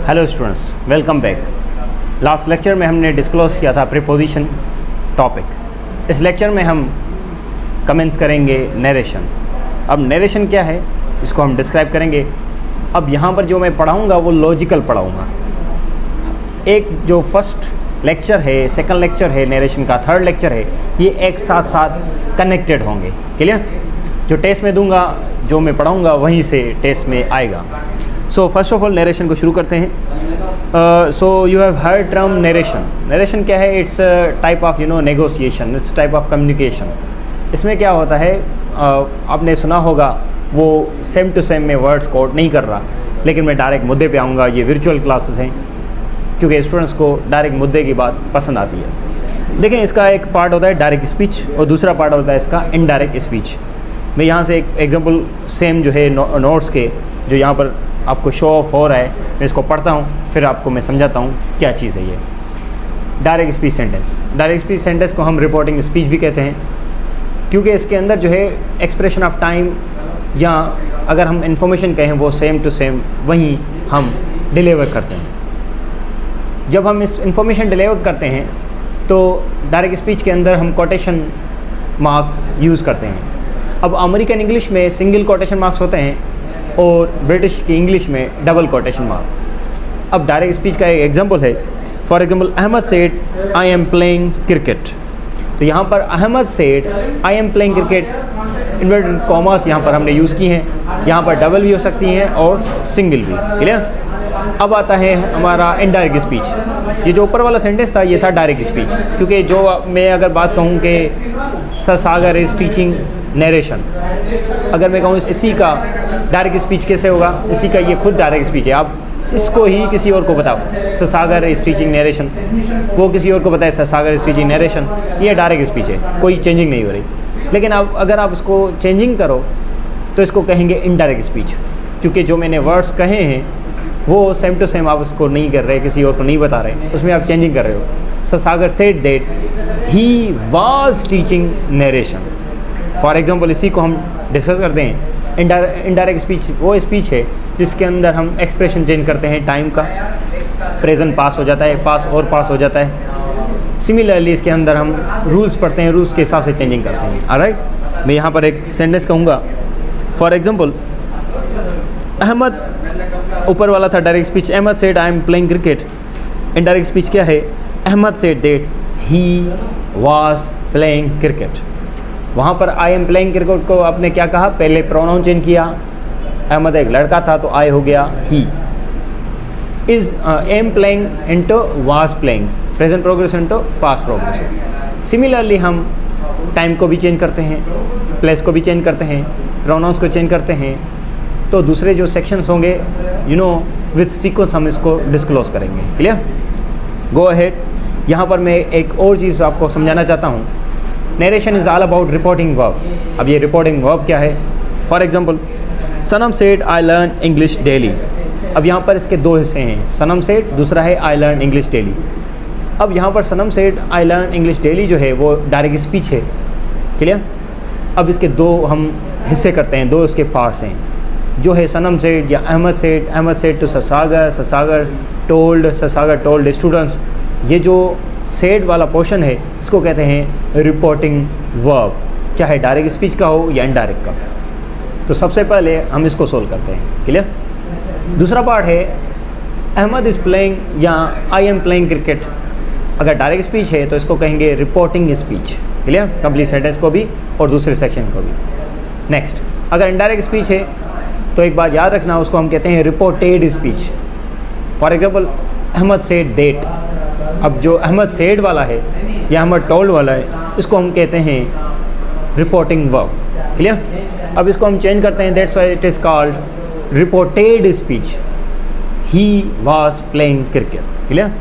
Hello students, welcome back. Last lecture में हमने disclose किया था प्रीपोजिशन टॉपिक। इस लेक्चर में हम कमेंट्स करेंगे नरेशन। अब नरेशन क्या है इसको हम डिस्क्राइब करेंगे। अब यहाँ पर जो मैं पढ़ाऊँगा वो लॉजिकल पढ़ाऊँगा। एक जो फर्स्ट लेक्चर है, सेकंड लेक्चर है नरेशन का, थर्ड लेक्चर है, ये एक साथ साथ कनेक्टेड होंगे। क्लियर? जो टेस्ट में दूंगा, जो मैं पढ़ाऊँगा वहीं से टेस्ट में आएगा। So first of all narration को शुरू करते हैं। So you have heard term narration. Narration क्या है? It's type of negotiation, it's type of communication. इसमें क्या होता है, आपने सुना होगा वो सेम टू सेम में वर्ड्स कोट नहीं कर रहा, लेकिन मैं डायरेक्ट मुद्दे पे आऊँगा। ये वर्चुअल क्लासेस हैं क्योंकि स्टूडेंट्स को डायरेक्ट मुद्दे की बात पसंद आती है। देखें, इसका एक पार्ट होता है डायरेक्ट स्पीच और दूसरा पार्ट होता है इसका इनडायरेक्ट स्पीच। मैं यहाँ से एक एग्जांपल सेम जो है नोट्स के जो यहाँ पर आपको शो ऑफ हो रहा है, मैं इसको पढ़ता हूँ, फिर आपको मैं समझाता हूँ क्या चीज़ है ये। Direct speech sentence. Direct speech sentence को हम रिपोर्टिंग स्पीच भी कहते हैं क्योंकि इसके अंदर जो है एक्सप्रेशन ऑफ टाइम या अगर हम इंफॉर्मेशन कहें वो सेम टू सेम वहीं हम डिलीवर करते हैं। जब हम इस इंफॉर्मेशन डिलीवर करते हैं तो डायरेक्ट स्पीच के अंदर हम कोटेशन मार्क्स यूज़ करते हैं। अब अमेरिकन इंग्लिश में सिंगल कोटेशन मार्क्स होते हैं और ब्रिटिश की इंग्लिश में डबल कोटेशन मार्क। अब डायरेक्ट स्पीच का एक एग्जांपल है। For example, Ahmad said I am playing cricket. तो यहाँ पर Ahmad said I am playing cricket, inverted commas यहाँ पर हमने यूज़ की हैं। यहाँ पर डबल भी हो सकती हैं और सिंगल भी। क्लियर? अब आता है हमारा इनडायरेक्ट स्पीच। ये जो ऊपर वाला सेंटेंस था ये था डायरेक्ट स्पीच, क्योंकि जो मैं अगर बात कहूँ कि sir Sagar is teaching narration, अगर मैं कहूँ इसी का डायरेक्ट स्पीच कैसे होगा, इसी का ये खुद डायरेक्ट स्पीच है। आप इसको ही किसी और को बताओ sir Sagar is teaching narration, वो किसी और को बताए sir Sagar is teaching narration, ये डायरेक्ट स्पीच है, कोई चेंजिंग नहीं हो रही। लेकिन आप अगर आप इसको चेंजिंग करो तो इसको कहेंगे इनडायरेक्ट स्पीच, क्योंकि जो मैंने वर्ड्स कहे हैं वो सेम टू सेम आप उसको नहीं कर रहे, किसी और को नहीं बता रहे, उसमें आप चेंजिंग कर रहे हो। Sir Sagar said that he was teaching narration. For example, इसी को हम डिस्कस करते हैं। इनडायरेक्ट स्पीच वो स्पीच है जिसके अंदर हम एक्सप्रेशन चेंज करते हैं। टाइम का प्रेजेंट पास हो जाता है, पास और पास हो जाता है। सिमिलरली इसके अंदर हम रूल्स पढ़ते हैं, रूल्स के हिसाब से चेंजिंग करते हैं। ऑलराइट, मैं यहाँ पर एक सेंटेंस कहूँगा। फॉर एग्जांपल, अहमद, ऊपर वाला था direct speech, Ahmad said I am playing cricket. Indirect speech क्या है? Ahmad said that he was playing cricket. वहाँ पर आई एम प्लेइंग क्रिकेट को आपने क्या कहा? पहले प्रोनाउन चेंज किया। अहमद एक लड़का था तो आई हो गया ही। Is am playing into was playing, present progress into past progress. Similarly हम टाइम को भी चेंज करते हैं, प्लेस को भी चेंज करते हैं, प्रोनाउंस को चेंज करते हैं। तो दूसरे जो सेक्शंस होंगे विथ सीक्वेंस हम इसको डिस्क्लोज करेंगे। क्लियर? Go ahead. यहाँ पर मैं एक और चीज़ आपको समझाना चाहता हूँ। Narration is all about reporting verb. अब ये रिपोर्टिंग वर्ब क्या है? For example, Sanam said I learn English daily. अब यहाँ पर इसके दो हिस्से हैं, सनम सेड, दूसरा है आई लर्न इंग्लिश डेली। अब यहाँ पर Sanam said I learn English daily जो है वो डायरेक्ट स्पीच है। क्लियर? अब इसके दो हम हिस्से करते हैं, दो इसके पार्ट्स हैं। जो है सनम सेड या Ahmad said to sir Sagar told students. ये जो सेड वाला पोर्शन है इसको कहते हैं रिपोर्टिंग वर्ब, चाहे डायरेक्ट स्पीच का हो या इनडायरेक्ट का। तो सबसे पहले हम इसको सोल्व करते हैं। क्लियर? दूसरा पार्ट है अहमद इज़ प्लेइंग या आई एम प्लेइंग क्रिकेट। अगर डायरेक्ट स्पीच है तो इसको कहेंगे reporting speech. Clear? Complete sentence को भी और दूसरे सेक्शन को भी। नेक्स्ट, अगर इनडायरेक्ट स्पीच है तो एक बात याद रखना, उसको हम कहते हैं reported speech. For example, Ahmad said that. अब जो अहमद सेड वाला है या अहमद टोल्ड वाला है, इसको हम कहते हैं रिपोर्टिंग वर्ब। क्लियर? अब इसको हम चेंज करते हैं, that's why it is called reported speech. He was playing cricket. Clear?